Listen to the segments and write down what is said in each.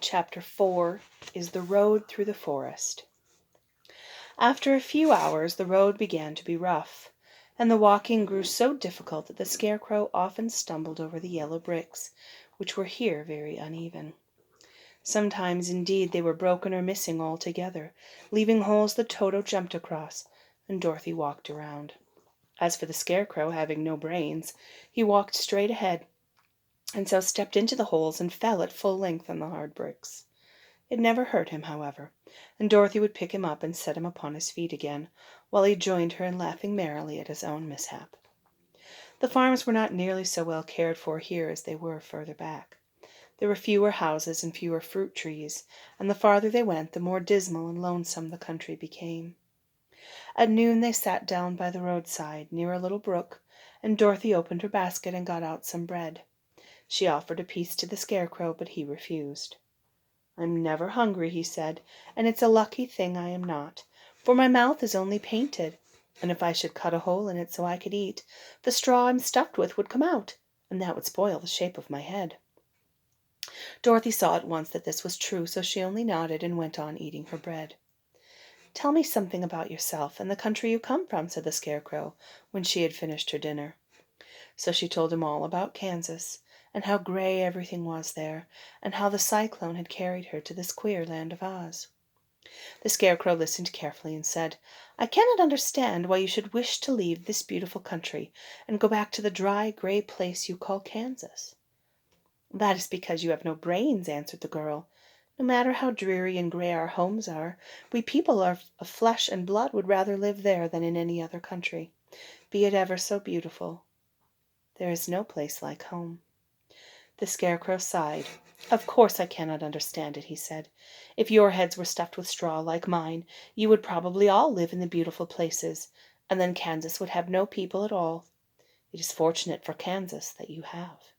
Chapter 4 is The Road Through the Forest. After a few hours the road began to be rough, and the walking grew so difficult that the Scarecrow often stumbled over the yellow bricks, which were here very uneven. Sometimes, indeed, they were broken or missing altogether, leaving holes that Toto jumped across, and Dorothy walked around. As for the Scarecrow, having no brains, he walked straight ahead, and so stepped into the holes and fell at full length on the hard bricks. It never hurt him, however, and Dorothy would pick him up and set him upon his feet again, while he joined her in laughing merrily at his own mishap. The farms were not nearly so well cared for here as they were further back. There were fewer houses and fewer fruit trees, and the farther they went, the more dismal and lonesome the country became. At noon they sat down by the roadside, near a little brook, and Dorothy opened her basket and got out some bread. She offered a piece to the Scarecrow, but he refused. "I'm never hungry," he said, "and it's a lucky thing I am not, for my mouth is only painted, and if I should cut a hole in it so I could eat, the straw I'm stuffed with would come out, and that would spoil the shape of my head." Dorothy saw at once that this was true, so she only nodded and went on eating her bread. "Tell me something about yourself and the country you come from," said the Scarecrow, when she had finished her dinner. So she told him all about Kansas, and how gray everything was there, and how the cyclone had carried her to this queer land of Oz. The Scarecrow listened carefully and said, "I cannot understand why you should wish to leave this beautiful country and go back to the dry, gray place you call Kansas." "That is because you have no brains," answered the girl. "No matter how dreary and gray our homes are, we people of flesh and blood would rather live there than in any other country, be it ever so beautiful. There is no place like home." The Scarecrow sighed. "Of course I cannot understand it," he said. "If your heads were stuffed with straw like mine, you would probably all live in the beautiful places, and then Kansas would have no people at all. It is fortunate for Kansas that you have."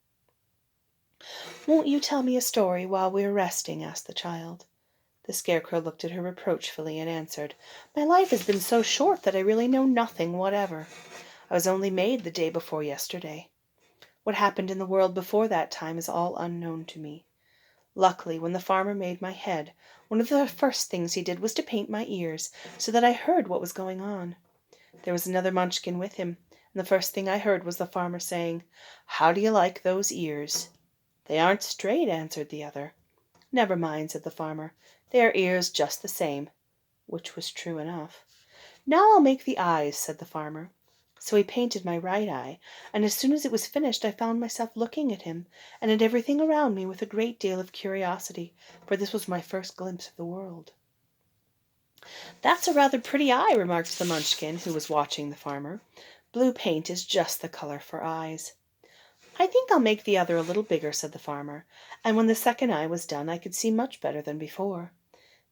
"Won't you tell me a story while we are resting?" asked the child. The Scarecrow looked at her reproachfully and answered, "My life has been so short that I really know nothing whatever. I was only made the day before yesterday. What happened in the world before that time is all unknown to me. Luckily, when the farmer made my head, one of the first things he did was to paint my ears, so that I heard what was going on. There was another Munchkin with him, and the first thing I heard was the farmer saying, 'How do you like those ears?' 'They aren't straight,' answered the other. 'Never mind,' said the farmer, 'they are ears just the same,' which was true enough. 'Now I'll make the eyes,' said the farmer. So he painted my right eye, and as soon as it was finished I found myself looking at him and at everything around me with a great deal of curiosity, for this was my first glimpse of the world." "That's a rather pretty eye," remarked the Munchkin, who was watching the farmer. "Blue paint is just the color for eyes." "I think I'll make the other a little bigger," said the farmer, and when the second eye was done I could see much better than before.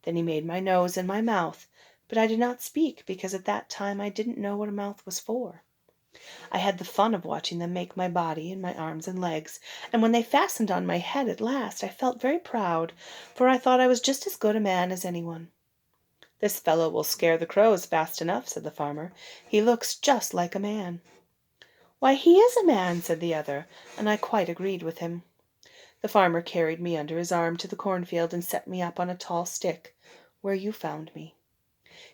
Then he made my nose and my mouth, but I did not speak because at that time I didn't know what a mouth was for. I had the fun of watching them make my body and my arms and legs, and when they fastened on my head at last I felt very proud, for I thought I was just as good a man as anyone. "This fellow will scare the crows fast enough," said the farmer. "He looks just like a man." "Why, he is a man," said the other, and I quite agreed with him. The farmer carried me under his arm to the cornfield and set me up on a tall stick, where you found me.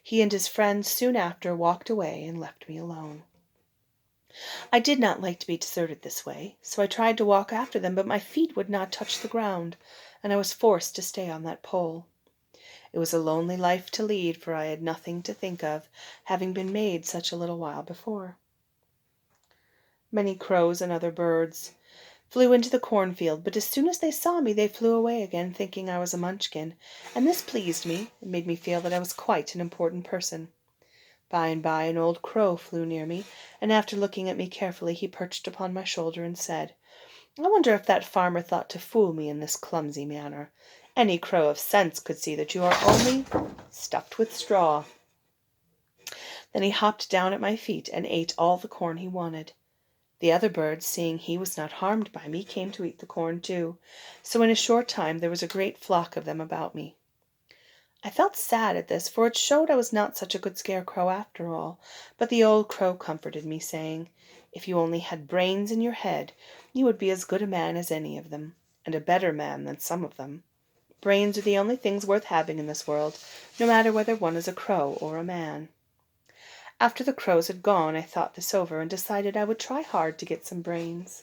He and his friend soon after walked away and left me alone. I did not like to be deserted this way, so I tried to walk after them, but my feet would not touch the ground, and I was forced to stay on that pole. It was a lonely life to lead, for I had nothing to think of, having been made such a little while before. Many crows and other birds flew into the cornfield, but as soon as they saw me they flew away again, thinking I was a Munchkin, and this pleased me and made me feel that I was quite an important person. By and by an old crow flew near me, and after looking at me carefully he perched upon my shoulder and said, "I wonder if that farmer thought to fool me in this clumsy manner. Any crow of sense could see that you are only stuffed with straw." Then he hopped down at my feet and ate all the corn he wanted. The other birds, seeing he was not harmed by me, came to eat the corn too, so in a short time there was a great flock of them about me. I felt sad at this, for it showed I was not such a good Scarecrow after all, but the old crow comforted me, saying, "If you only had brains in your head, you would be as good a man as any of them, and a better man than some of them." Brains are the only things worth having in this world, no matter whether one is a crow or a man. After the crows had gone, I thought this over and decided I would try hard to get some brains.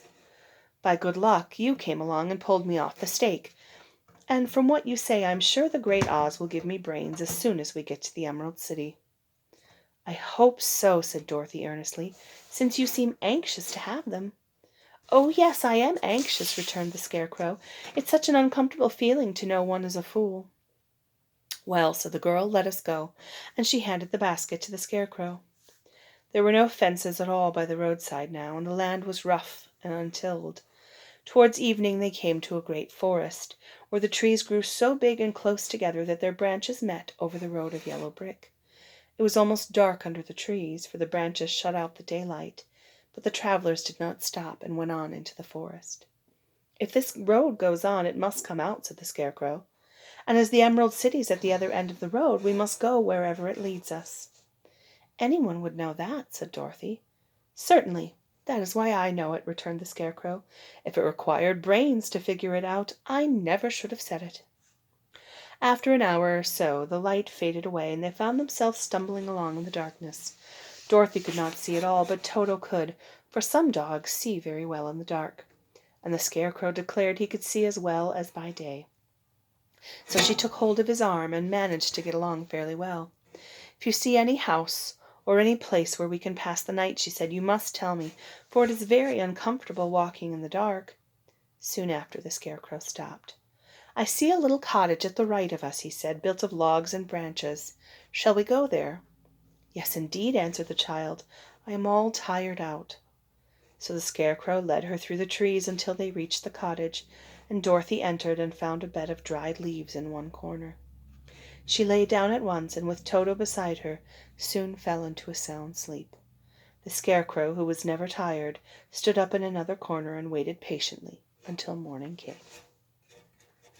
By good luck, you came along and pulled me off the stake, and from what you say, I'm sure the Great Oz will give me brains as soon as we get to the Emerald City." "I hope so," said Dorothy earnestly, "since you seem anxious to have them." "Oh, yes, I am anxious," returned the Scarecrow. "It's such an uncomfortable feeling to know one is a fool." "Well," said the girl, "let us go," and she handed the basket to the Scarecrow. There were no fences at all by the roadside now, and the land was rough and untilled. Towards evening they came to a great forest, where the trees grew so big and close together that their branches met over the road of yellow brick. It was almost dark under the trees, for the branches shut out the daylight, but the travelers did not stop and went on into the forest. "If this road goes on, it must come out," said the Scarecrow. "And as the Emerald City's at the other end of the road, we must go wherever it leads us." "Anyone would know that," said Dorothy. "Certainly. That is why I know it," returned the Scarecrow. "If it required brains to figure it out, I never should have said it." After an hour or so, the light faded away, and they found themselves stumbling along in the darkness. Dorothy could not see at all, but Toto could, for some dogs see very well in the dark, and the Scarecrow declared he could see as well as by day. So she took hold of his arm and managed to get along fairly well. "If you see any house or any place where we can pass the night," she said, "you must tell me, for it is very uncomfortable walking in the dark." Soon after, the Scarecrow stopped. "I see a little cottage at the right of us," he said, "built of logs and branches. Shall we go there?" "Yes, indeed," answered the child. "I am all tired out." So the Scarecrow led her through the trees until they reached the cottage, and Dorothy entered and found a bed of dried leaves in one corner. She lay down at once, and with Toto beside her, soon fell into a sound sleep. The Scarecrow, who was never tired, stood up in another corner and waited patiently until morning came.